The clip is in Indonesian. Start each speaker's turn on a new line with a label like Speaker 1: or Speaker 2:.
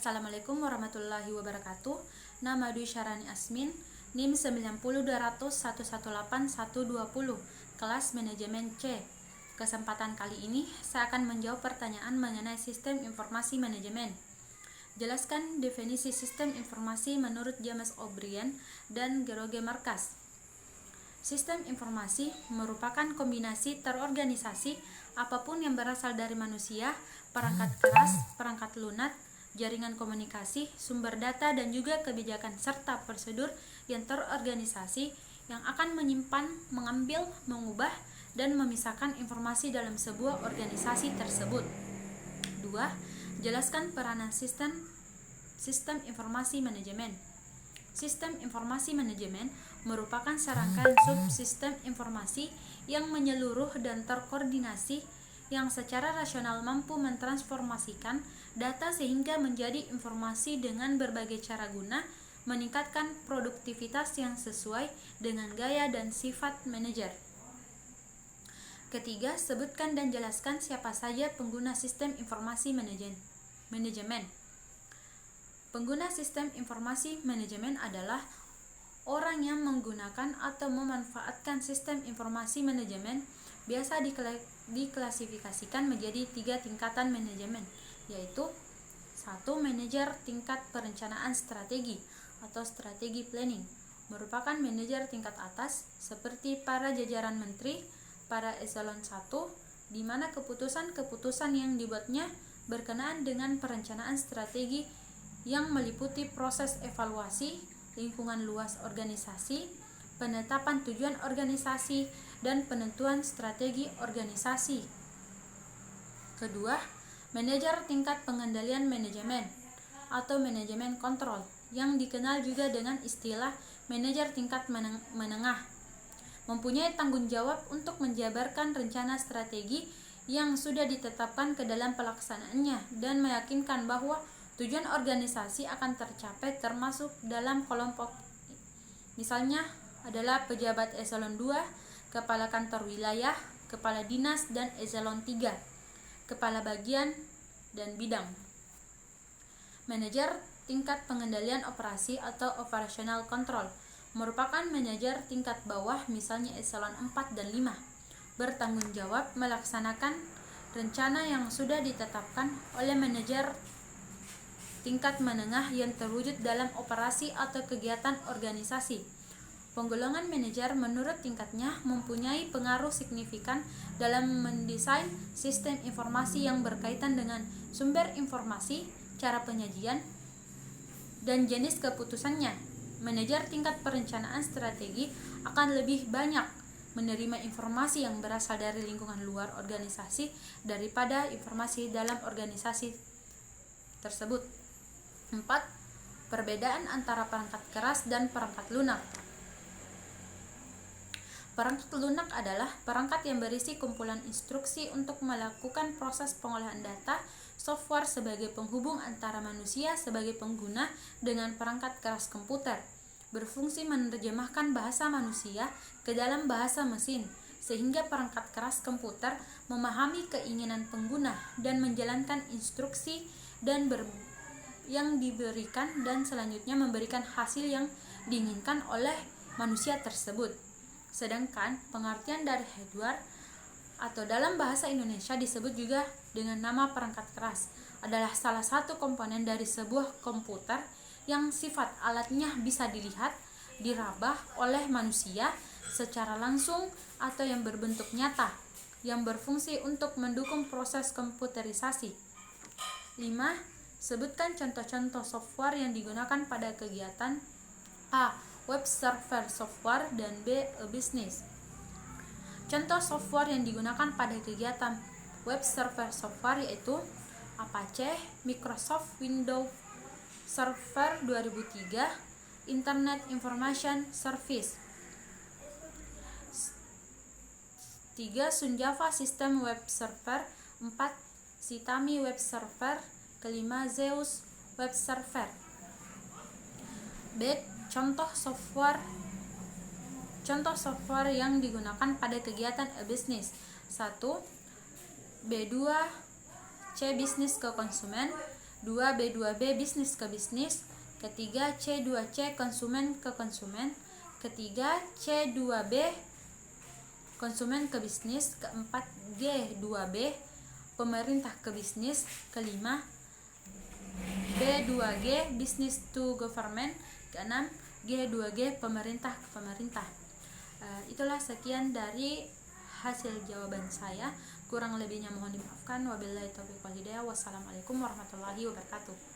Speaker 1: Assalamualaikum warahmatullahi wabarakatuh. Nama Dwi Syarani Asmin, NIM 90200118120, kelas manajemen C. Kesempatan kali ini saya akan menjawab pertanyaan mengenai sistem informasi manajemen. Jelaskan definisi sistem informasi menurut James O'Brien dan George Marcus. Sistem informasi merupakan kombinasi terorganisasi apapun yang berasal dari manusia, perangkat keras, perangkat lunak, jaringan komunikasi, sumber data, dan juga kebijakan serta prosedur yang terorganisasi yang akan menyimpan, mengambil, mengubah, dan memisahkan informasi dalam sebuah organisasi tersebut. 2. Jelaskan peranan sistem informasi manajemen. Sistem informasi manajemen merupakan serangkaian subsistem informasi yang menyeluruh dan terkoordinasi yang secara rasional mampu mentransformasikan data sehingga menjadi informasi dengan berbagai cara guna meningkatkan produktivitas yang sesuai dengan gaya dan sifat manajer. Ketiga, sebutkan dan jelaskan siapa saja pengguna sistem informasi manajemen. Pengguna sistem informasi manajemen adalah orang yang menggunakan atau memanfaatkan sistem informasi manajemen. Biasa diklasifikasikan menjadi 3 tingkatan manajemen, yaitu 1. Manajer tingkat perencanaan strategi atau strategi planning, merupakan manajer tingkat atas seperti para jajaran menteri, para eselon 1, di mana keputusan-keputusan yang dibuatnya berkenaan dengan perencanaan strategi yang meliputi proses evaluasi lingkungan luas organisasi, penetapan tujuan organisasi, dan penentuan strategi organisasi. Kedua, manajer tingkat pengendalian manajemen atau manajemen kontrol, yang dikenal juga dengan istilah manajer tingkat menengah, mempunyai tanggung jawab untuk menjabarkan rencana strategi yang sudah ditetapkan ke dalam pelaksanaannya dan meyakinkan bahwa tujuan organisasi akan tercapai termasuk dalam kelompok. Misalnya adalah pejabat eselon 2, kepala kantor wilayah, kepala dinas, dan eselon 3, kepala bagian dan bidang. Manajer tingkat pengendalian operasi atau operational control merupakan manajer tingkat bawah, misalnya eselon 4 dan 5, bertanggung jawab melaksanakan rencana yang sudah ditetapkan oleh manajer tingkat menengah yang terwujud dalam operasi atau kegiatan organisasi. Penggolongan manajer menurut tingkatnya mempunyai pengaruh signifikan dalam mendesain sistem informasi yang berkaitan dengan sumber informasi, cara penyajian, dan jenis keputusannya. Manajer tingkat perencanaan strategi akan lebih banyak menerima informasi yang berasal dari lingkungan luar organisasi daripada informasi dalam organisasi tersebut. 4. Perbedaan antara perangkat keras dan perangkat lunak. Perangkat lunak adalah perangkat yang berisi kumpulan instruksi untuk melakukan proses pengolahan data, software sebagai penghubung antara manusia sebagai pengguna dengan perangkat keras komputer, berfungsi menerjemahkan bahasa manusia ke dalam bahasa mesin, sehingga perangkat keras komputer memahami keinginan pengguna dan menjalankan instruksi yang diberikan dan selanjutnya memberikan hasil yang diinginkan oleh manusia tersebut. Sedangkan pengertian dari hardware atau dalam bahasa Indonesia disebut juga dengan nama perangkat keras adalah salah satu komponen dari sebuah komputer yang sifat alatnya bisa dilihat, diraba oleh manusia secara langsung atau yang berbentuk nyata, yang berfungsi untuk mendukung proses komputerisasi. 5. Sebutkan contoh-contoh software yang digunakan pada kegiatan A. Web server software, dan B. Business. Contoh software yang digunakan pada kegiatan web server software yaitu Apache, Microsoft Windows Server 2003, Internet Information Service. 3. Sun Java System Web Server. 4. Sitami Web Server. 5. Zeus Web Server. B. Contoh software yang digunakan pada kegiatan business. 1. B2 C. Bisnis ke konsumen. 2 B2B bisnis ke bisnis, ketiga C2C konsumen ke konsumen, ketiga C2B konsumen ke bisnis, keempat G2B pemerintah ke bisnis, kelima B2G business to government, keenam G2G pemerintah ke pemerintah. Itulah sekian dari hasil jawaban saya. Kurang lebihnya mohon dimaafkan. Wabillahi taufiq wal hidayah. Wassalamualaikum warahmatullahi wabarakatuh.